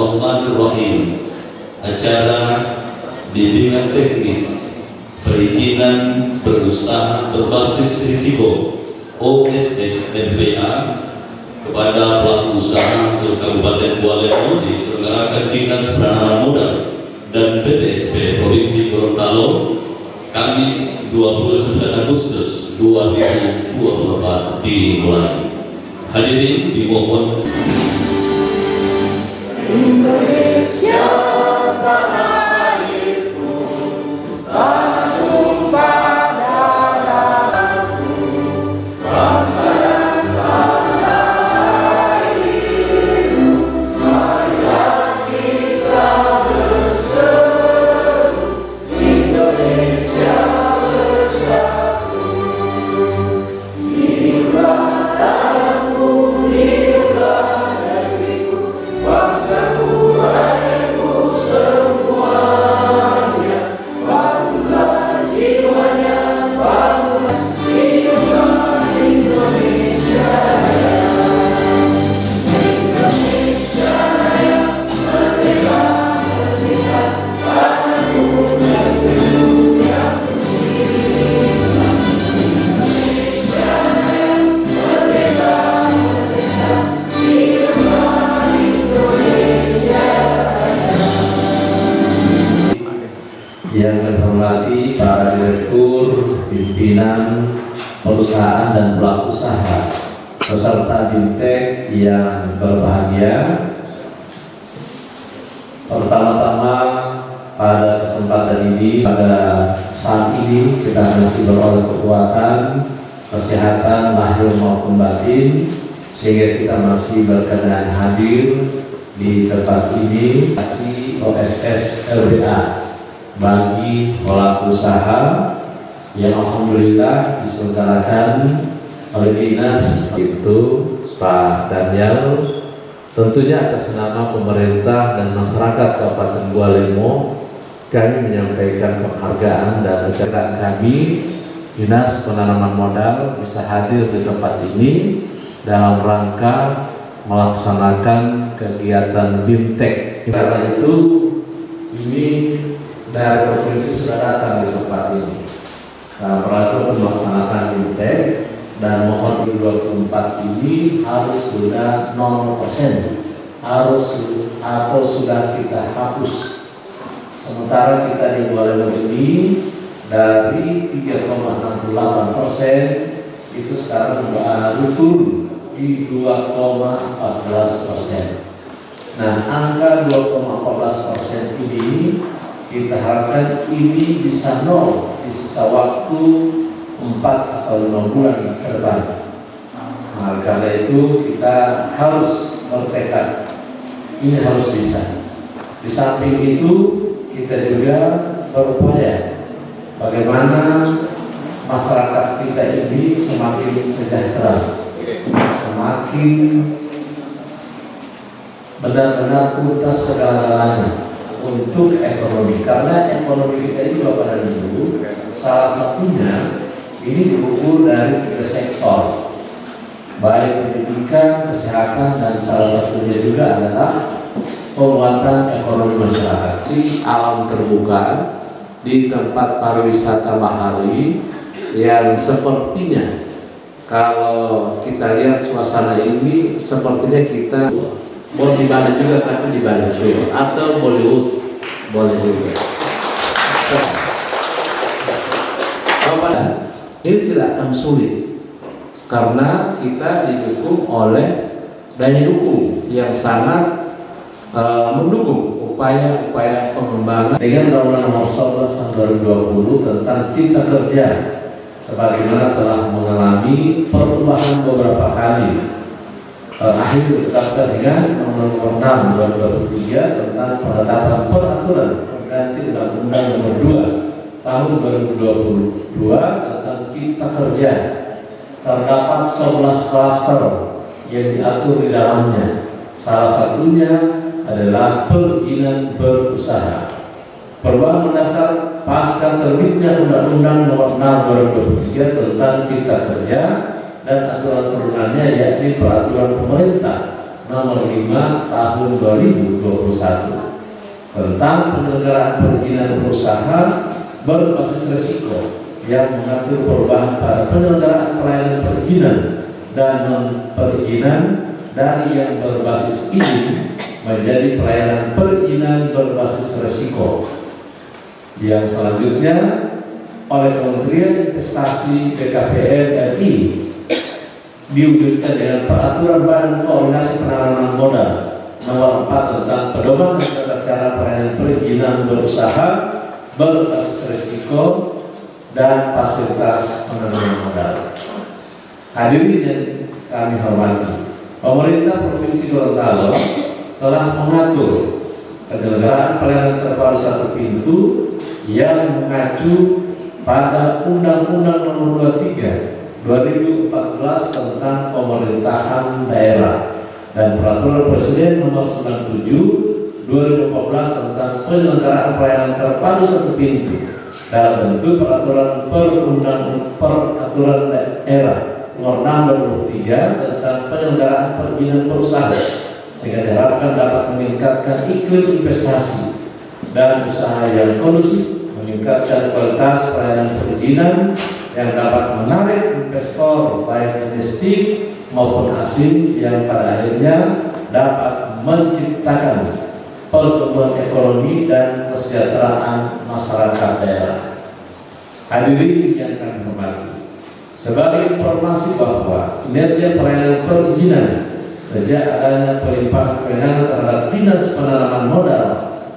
Bismillahirrahmanirrahim. Acara bimbingan teknis perizinan berusaha berbasis risiko OSS MPA kepada pelaku usaha se-Kabupaten Kuala Lumpur diselenggarakan Dinas Penanaman Modal dan PTSP Provinsi Gorontalo Kamis 29 Agustus 2024 dimulai. Hadirin dimohon. Indonesia tanah airku, tanah tumpah darahku, bangsa dan tanah airku, marilah kita berseru, Indonesia bersatu. Inilah tanahku, inilah negeriku, bangsaku, rakyatku semuanya, bangunlah jiwanya, bangunlah hiduplah Indonesia Raya. Indonesia Raya, merdeka, merdeka, tanahku, negeriku yang suci. Indonesia Raya, merdeka, merdeka, hiduplah Indonesia Raya. Yang kami hormati para direktur, pimpinan, perusahaan dan pelaku usaha, peserta BIMTEK yang berbahagia. Pertama-tama pada kesempatan ini, pada saat ini kita masih beroleh kekuatan, kesehatan lahir maupun batin, sehingga kita masih berkenan hadir di tempat ini. OSS LBA bagi pelaku usaha yang alhamdulillah diselenggarakan oleh dinas itu Pak Daniel, tentunya atas nama pemerintah dan masyarakat Kabupaten Gualemo kami menyampaikan penghargaan dan ucapan kami Dinas Penanaman Modal bisa hadir di tempat ini dalam rangka melaksanakan kegiatan BIMTEK. Karena itu ini dari provinsi sudah datang di tempat ini untuk melaksanakan BIMTEK, dan mohon 2024 ini harus sudah 0%, harus atau sudah kita hapus. Sementara kita di Gualemo ini dari 3,68% itu sekarang baru turun di 2,14%. Nah, angka 2,14% ini kita harapkan ini bisa nol di sisa waktu 4 atau 5 bulan ke depan. Nah, karena itu kita harus bertekad, ini harus bisa. Di samping itu kita juga berupaya bagaimana masyarakat kita ini semakin sejahtera, semakin benar-benar tuntas segala-galanya untuk ekonomi. Karena ekonomi kita itu Bapak dan Ibu, salah satunya ini diukur dari 3 sektor, baik pendidikan, kesehatan, dan salah satunya juga adalah penguatan ekonomi masyarakat. Alam terbuka di tempat pariwisata bahari yang sepertinya kalau kita lihat suasana ini sepertinya kita mau di Bali juga, tapi di Bali juga, atau Bollywood boleh juga. Ini tidak akan sulit karena kita didukung oleh daya dukung yang sangat mendukung upaya-upaya pengembangan dengan Undang-Undang Nomor 11 Tahun 2020 tentang Cipta Kerja, sebagaimana telah mengalami perubahan beberapa kali. Akhir ditetapkan dengan Nomor 6 2023 tentang penetapan peraturan pengganti Undang-Undang Nomor 2 Tahun 2022 tentang Cipta Kerja. Terdapat 11 klaster yang diatur di dalamnya. Salah satunya adalah perizinan berusaha. Perubahan mendasar pasca terbitnya Undang-Undang Nomor 6 2023 tentang Cipta Kerja dan aturan turunannya, yakni peraturan pemerintah Nomor 5 Tahun 2021 tentang penyelenggaraan perizinan berusaha berbasis risiko yang mengatur perubahan pada penyelenggaraan pelayanan perizinan dan non-perizinan dari yang berbasis izin menjadi pelayanan perizinan berbasis risiko. Yang selanjutnya oleh Kementerian Investasi BKPM RI diwujudkan dengan Peraturan Badan Koordinasi Penanaman Modal Nomor 4 tentang pedoman tata cara pelayanan perizinan berusaha berbasis risiko dan fasilitas penanaman modal. Hadirin yang kami hormati, pemerintah Provinsi Gorontalo telah mengatur penyelenggaraan pelayanan terpadu satu pintu yang mengacu pada Undang-Undang Nomor 23 2014 tentang pemerintahan daerah dan Peraturan Presiden Nomor 97 2014 tentang penyelenggaraan pelayanan terpadu satu pintu dalam bentuk peraturan peraturan daerah Nomor 6 2003 tentang penyelenggaraan perizinan berusaha, sehingga diharapkan dapat meningkatkan iklim investasi dan usaha yang kondusif, meningkatkan kualitas pelayanan perizinan yang dapat menarik investor baik domestik maupun asing yang pada akhirnya dapat menciptakan pertumbuhan ekonomi dan kesejahteraan masyarakat daerah. Hadirin yang kami hormati, sebagai informasi bahwa kinerja pelayanan perizinan sejak adanya pelimpahan kewenangan terhadap Dinas Penanaman Modal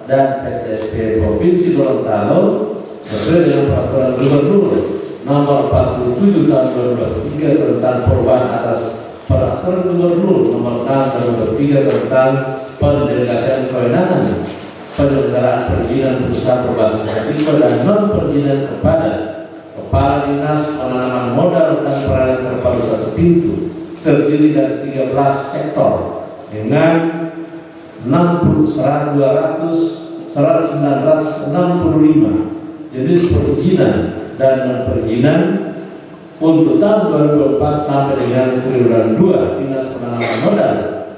dan PTSP Provinsi Gorontalo sesuai dengan Peraturan Gubernur Nomor 47 Tahun 2023 tentang perubahan atas Peraturan Gubernur Nomor 6 Tahun 2023 tentang pendelegasian kewenangan penyelenggaraan perizinan berusaha berbasis risiko dan non perizinan kepada Kepala Dinas Penanaman Modal dan Pelayanan Terpadu satu pintu terdiri dari 13 sektor dengan 965 jenis perizinan dan non perizinan untuk tahun 2024 sampai dengan triwulan 2. Dinas Penanaman Modal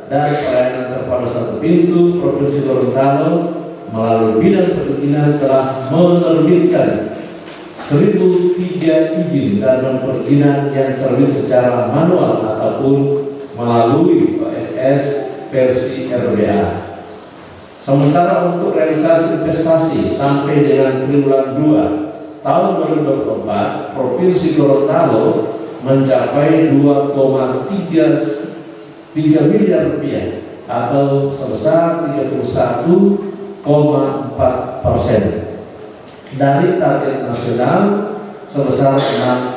dan Pelayanan Terpadu satu pintu Provinsi Gorontalo melalui bidang perizinan telah menerbitkan 1003 izin dan non perizinan yang terbit secara manual ataupun melalui OSS versi RBA. Sementara untuk realisasi investasi sampai dengan triwulan 2 tahun 2024, Provinsi Gorontalo mencapai 2,3 miliar rupiah atau sebesar 31,4% dari target nasional sebesar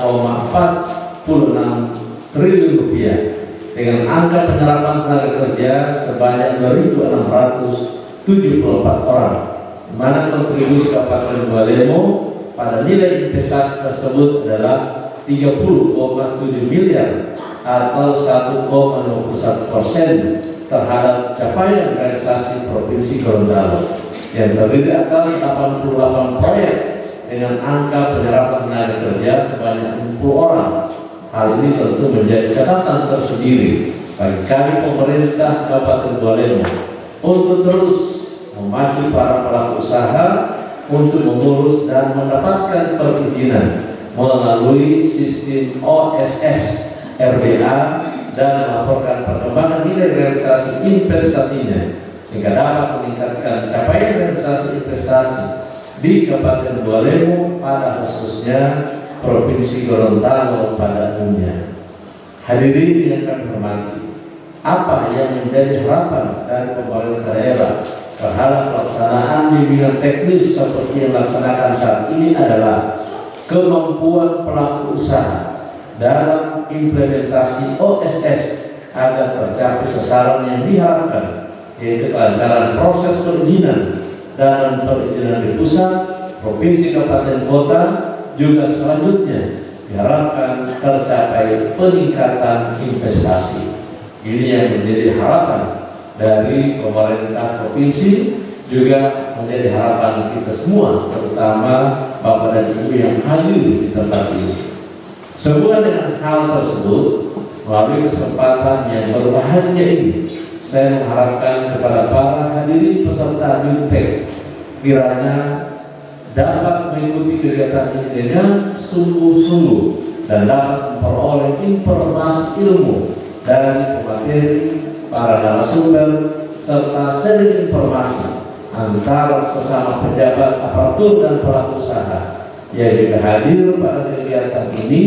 6,46 triliun rupiah dengan angka penyerapan tenaga kerja sebanyak 2.674 orang, di mana kontribusi Kabupaten Bualemo pada nilai investasi tersebut adalah 30,7 miliar atau 1,21% terhadap capaian realisasi Provinsi Gorontalo yang terdiri atas 88 proyek dengan angka penyerapan tenaga kerja sebanyak 60 orang. Hal ini tentu menjadi catatan tersendiri bagi kami pemerintah Kabupaten Bualemo untuk terus memacu para pelaku usaha untuk mengurus dan mendapatkan perizinan melalui sistem OSS RBA dan melaporkan perkembangan nilai realisasi investasinya sehingga dapat meningkatkan capaian realisasi investasi di Kabupaten Bualemo pada khususnya Provinsi Gorontalo pada umumnya. Hadirin yang kami hormati, apa yang menjadi harapan dari pemerintah daerah terhadap pelaksanaan bimbingan teknis seperti yang dilaksanakan saat ini adalah kemampuan pelaku usaha dalam implementasi OSS agar tercapai sasaran yang diharapkan, yaitu kelancaran proses perizinan dan perizinan di pusat, provinsi, kabupaten, kota, juga selanjutnya diharapkan tercapai peningkatan investasi. Ini yang menjadi harapan dari pemerintah provinsi, juga menjadi harapan kita semua, terutama Bapak dan Ibu yang hadir di tempat ini. Sehubungan dengan hal tersebut, melalui kesempatan yang berbahagia ini, saya mengharapkan kepada para hadirin peserta BIMTEK kiranya dapat mengikuti kegiatan ini dengan sungguh-sungguh dan dapat memperoleh informasi ilmu dari pemateri, para narasumber, serta sharing informasi antara sesama pejabat aparatur dan pelaku usaha yang juga hadir pada kegiatan ini,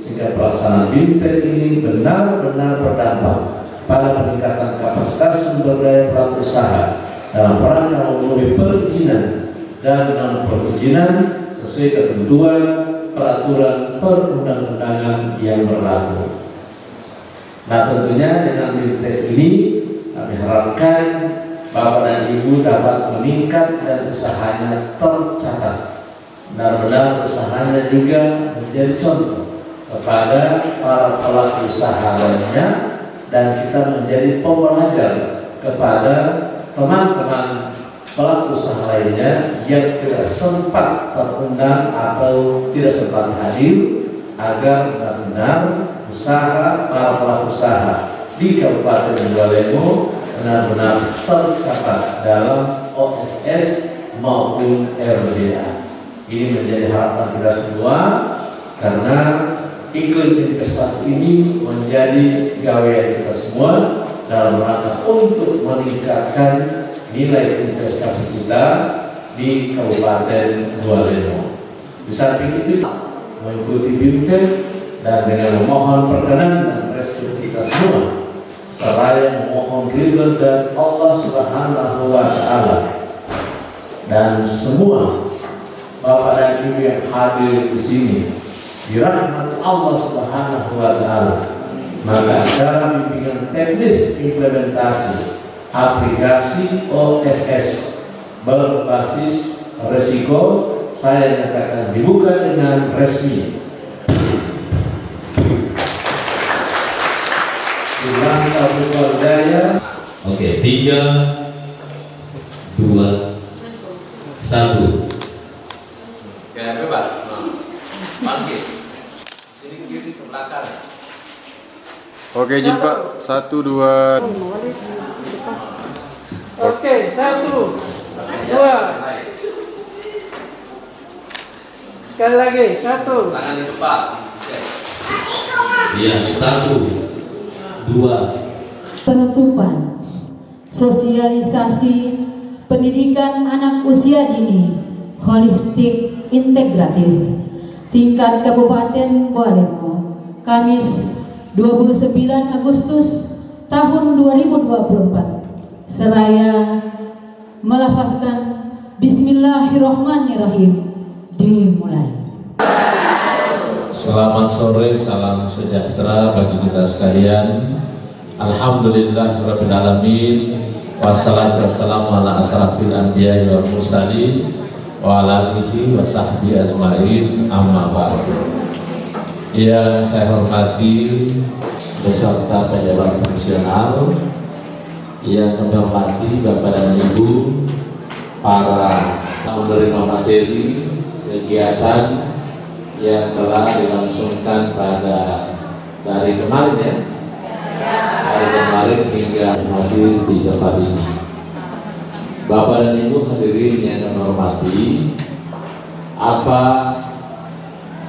sehingga pelaksanaan BIMTEK ini benar-benar berdampak pada peningkatan kapasitas sumber daya pelaku usaha dalam rangka memenuhi perizinan dan non-perizinan sesuai ketentuan peraturan perundang-undangan yang berlaku. Nah, tentunya dengan BIMTEK ini kami harapkan Bapak dan Ibu dapat meningkat dan usahanya tercatat. Benar-benar usahanya juga menjadi contoh kepada para pelaku usaha lainnya, dan kita menjadi pembelajar kepada teman-teman pelaku usaha lainnya yang tidak sempat terundang atau tidak sempat hadir, agar benar-benar usaha para pelaku usaha di Kabupaten Bualemo benar-benar tercatat dalam OSS maupun RBA. Ini menjadi harapan kita semua, karena iklim investasi ini menjadi gawaian kita semua dalam rangka untuk meningkatkan nilai investasi kita di Kabupaten Bualemo. Di samping itu mengikuti BIMTEK dan dengan memohon perkenan dan restu kita semua, seraya memohon ridho dari Allah Subhanahu wa Ta'ala, dan semua Bapak dan Ibu yang hadir di sini dirahmati Allah Subhanahu wa Ta'ala, maka dalam bimbingan teknis implementasi aplikasi OSS berbasis resiko, saya nyatakan dibuka dengan resmi. Oke, 3, 2, 1. Ya, bebas. Bangkit. Sini ke kiri, ke belakang. Oke, izin Pak. 1, 2. Oke, 1, 2. Sekali lagi, 1. Tangan di depan. Oke. Ya, 1, 2. Penutupan sosialisasi pendidikan anak usia dini holistik integratif tingkat Kabupaten Bualemo, Kamis 29 Agustus tahun 2024. Seraya melafazkan Bismillahirrahmanirrahim, dimulai. Selamat sore, salam sejahtera bagi kita sekalian. Alhamdulillah Rabbil Alamin, wassalatu wassalamu ala asrafil anbiya wal mursalin wa ala alihi wa sahbihi ajma'in, amma ba'du. Yang saya hormati beserta pejabat fungsional, yang kami hormati Bapak dan Ibu, para penerima materi kegiatan yang telah dilangsungkan pada dari kemarin, ya, hari kemarin hingga hadir di tempat ini. Bapak dan Ibu hadirin yang kami hormati, apa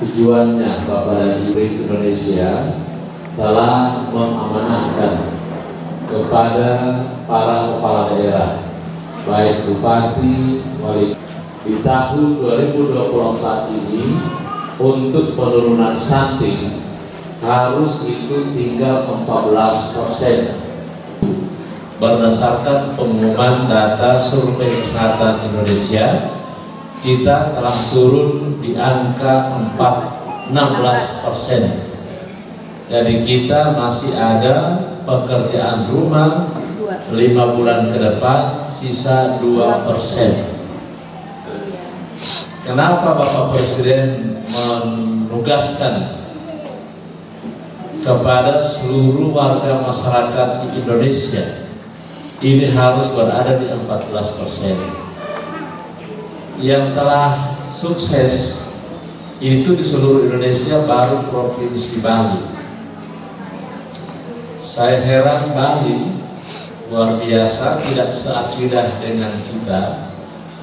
tujuannya Bapak dan Ibu Indonesia telah mengamanahkan kepada para kepala daerah, baik bupati, wali, di tahun 2024 ini untuk penurunan stunting harus itu tinggal 14%. Berdasarkan pengumuman data Survei Kesehatan Indonesia, kita telah turun di angka 16%. Jadi kita masih ada pekerjaan rumah 5 bulan ke depan, sisa 2%. Kenapa Bapak Presiden menugaskan kepada seluruh warga masyarakat di Indonesia ini harus berada di 14%? Yang telah sukses itu di seluruh Indonesia baru Provinsi Bali. Saya heran, Bali luar biasa, tidak seakidah dengan kita.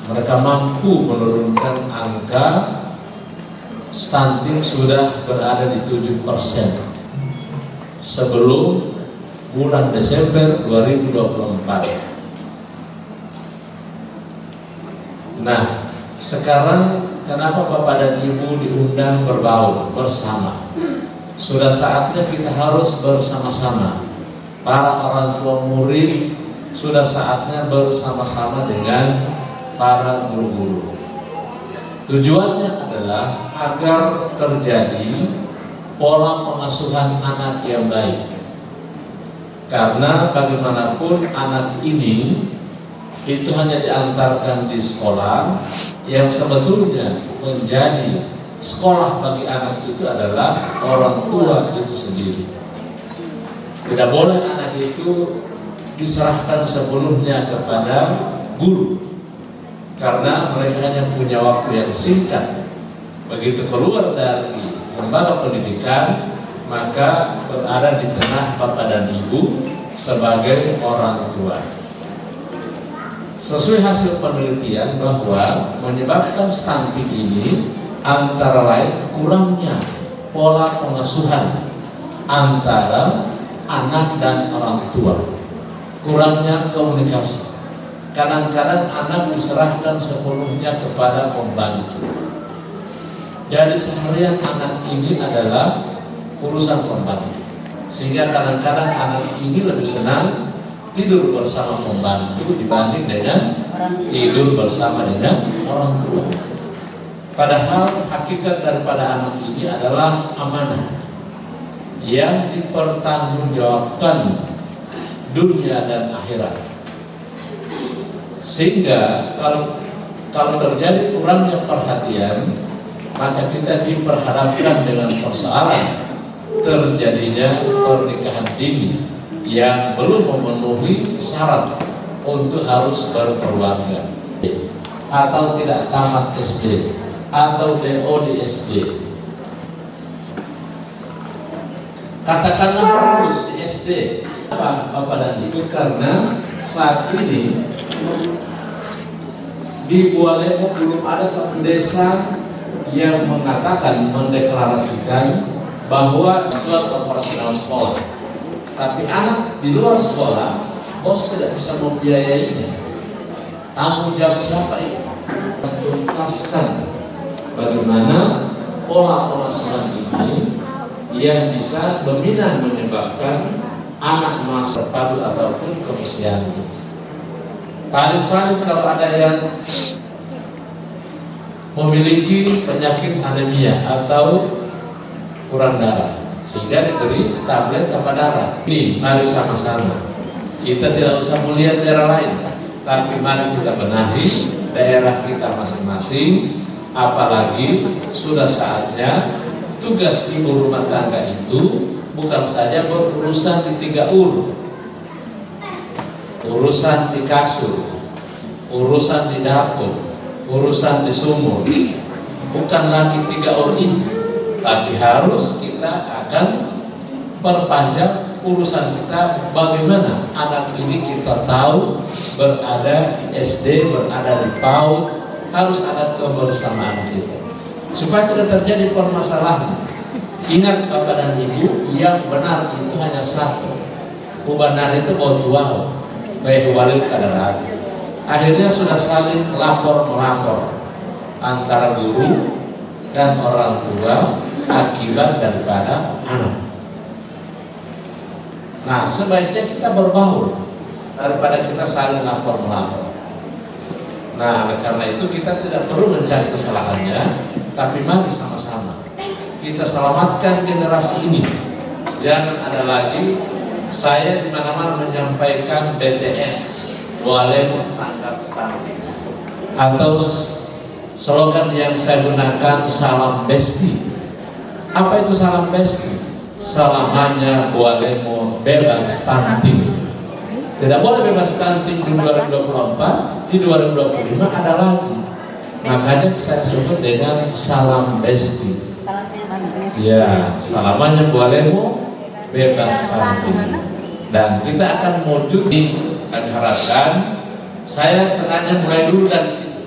Mereka mampu menurunkan angka stunting sudah berada di 7% sebelum bulan Desember 2024. Nah, sekarang kenapa Bapak dan Ibu diundang berbaur bersama? Sudah saatnya kita harus bersama-sama. Para orang tua murid sudah saatnya bersama-sama dengan para guru-guru. Tujuannya adalah agar terjadi pola pengasuhan anak yang baik. Karena bagaimanapun anak ini itu hanya diantarkan di sekolah, yang sebetulnya menjadi sekolah bagi anak itu adalah orang tua itu sendiri. Tidak boleh anak itu diserahkan sepenuhnya kepada guru, karena mereka hanya punya waktu yang singkat. Begitu keluar dari lembaga pendidikan, maka berada di tengah Bapak dan Ibu sebagai orang tua. Sesuai hasil penelitian bahwa menyebabkan stunting ini antara lain kurangnya pola pengasuhan antara anak dan orang tua, kurangnya komunikasi. Kadang-kadang anak diserahkan sepenuhnya kepada pembantu. Jadi seharian anak ini adalah urusan pembantu, sehingga kadang-kadang anak ini lebih senang tidur bersama pembantu dibanding dengan tidur bersama dengan orang tua. Padahal hakikat daripada anak ini adalah amanah yang dipertanggungjawabkan dunia dan akhirat. Sehingga kalau terjadi kurangnya perhatian, maka kita diperhadapkan dengan persoalan terjadinya pernikahan dini yang belum memenuhi syarat untuk harus berkeluarga, atau tidak tamat SD, atau DO di SD. Katakanlah lulus di SD. Apa Bapak dan Ibu? Karena saat ini di Bualemo belum ada satu desa yang mengatakan, mendeklarasikan bahwa jadwal operasional sekolah. Tapi anak di luar sekolah, bos tidak bisa membiayainya. Tanggung jawab siapa ini? Tuntaskan bagaimana pola pengasuhan ini yang bisa dominan menyebabkan anak masuk terpadu ataupun kebersihan. Paling-paling kalau ada yang memiliki penyakit anemia atau kurang darah, sehingga diberi tablet tambah darah. Ini mari sama-sama. Kita tidak usah melihat daerah lain, tapi mari kita benahi daerah kita masing-masing. Apalagi sudah saatnya tugas ibu rumah tangga itu bukan saja berurusan di 3 ur, urusan di kasur, urusan di dapur, urusan di sumur. Bukan lagi 3 ur itu, tapi harus kita akan perpanjang urusan kita. Bagaimana anak ini kita tahu berada di SD, berada di PAUD, harus ada kebersamaan kita supaya tidak terjadi permasalahan. Ingat Bapak dan Ibu, yang benar itu hanya satu. Benar itu bautuau, baik walil kadarat. Akhirnya sudah saling lapor-melapor antara guru dan orang tua akibat daripada anak. Nah, sebaiknya kita berbaur daripada kita saling lapor-melapor. Nah, karena itu kita tidak perlu mencari kesalahannya, tapi mari sama-sama kita selamatkan generasi ini. Jangan ada lagi saya di mana-mana menyampaikan BTS, Bualemo tanggap stunting, atau slogan yang saya gunakan salam besti. Apa itu salam besti? Selamanya Bualemo bebas stunting. Tidak boleh bebas stunting di 2024, di 2025 ada lagi. Makanya saya sebut dengan salam besti. Ya, selamanya Bualemo bebas stunting. Dan kita akan wujud di kami harapkan, saya sengaja mulai dulu dari situ.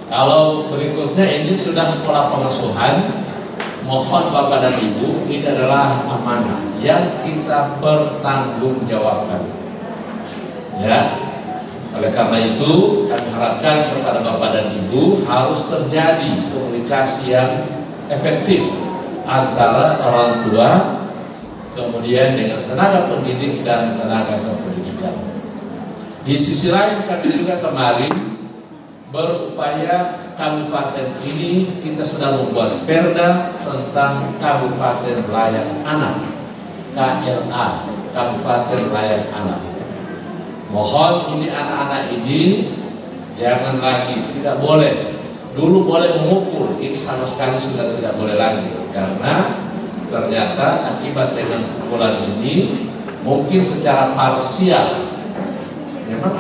Kalau berikutnya ini sudah pola pengasuhan, mohon Bapak dan Ibu, ini adalah amanah yang kita pertanggungjawabkan. Ya, oleh karena itu kami harapkan kepada Bapak dan Ibu harus terjadi komunikasi yang efektif antara orang tua, kemudian dengan tenaga pendidik dan tenaga kependidikan. Di sisi lain kami juga kemarin berupaya kabupaten ini kita sudah membuat perda tentang Kabupaten Layak Anak, KLA, Kabupaten Layak Anak. Mohon ini anak-anak ini jangan lagi, tidak boleh. Dulu boleh memukul, ini sama sekali sudah tidak boleh lagi, karena ternyata akibat dengan pukulan ini mungkin secara parsial memang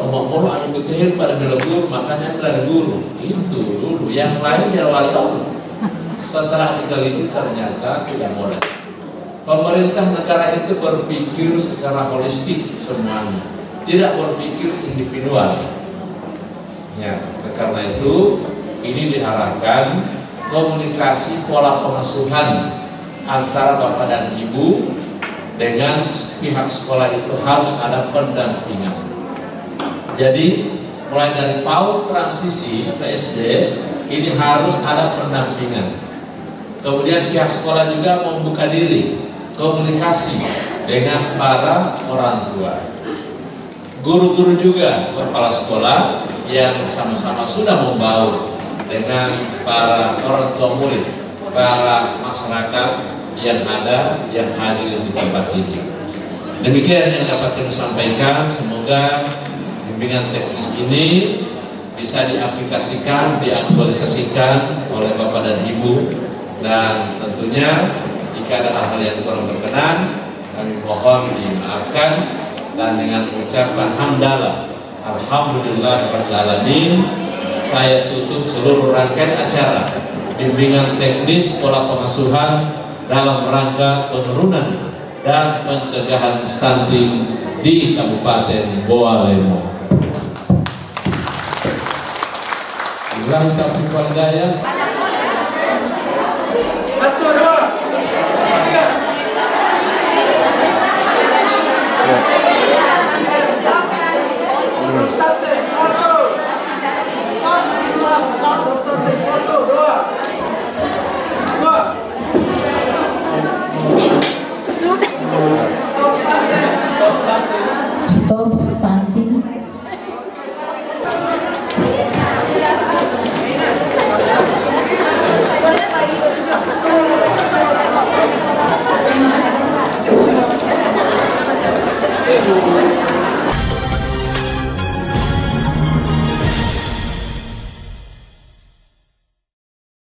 omong-omong betul pada guru, makanya ada guru itu dulu, yang lain ya wali Allah. Setelah diteliti ternyata tidak boleh. Pemerintah negara itu berpikir secara holistik semuanya, tidak berpikir individual. Ya, karena itu ini diharapkan komunikasi pola pengasuhan antara Bapak dan Ibu dengan pihak sekolah itu harus ada pendampingan. Jadi mulai dari PAUD transisi ke SD ini harus ada pendampingan. Kemudian pihak sekolah juga membuka diri komunikasi dengan para orang tua. Guru-guru juga, kepala sekolah yang sama-sama sudah membaur dengan para orang tua murid, para masyarakat yang ada, yang hadir di tempat ini. Demikian yang dapat kami sampaikan. Semoga bimbingan teknis ini bisa diaplikasikan, diaktualisasikan oleh Bapak dan Ibu, dan tentunya jika ada hal-hal yang kurang berkenan kami mohon dimaafkan, dan dengan mengucapkan hamdalah alhamdulillahirabbil alamin saya tutup seluruh rangkaian acara bimbingan teknis pola pengasuhan dalam rangka penurunan dan pencegahan stunting di Kabupaten Bawalemo. Bilang taufiq wal hidayah.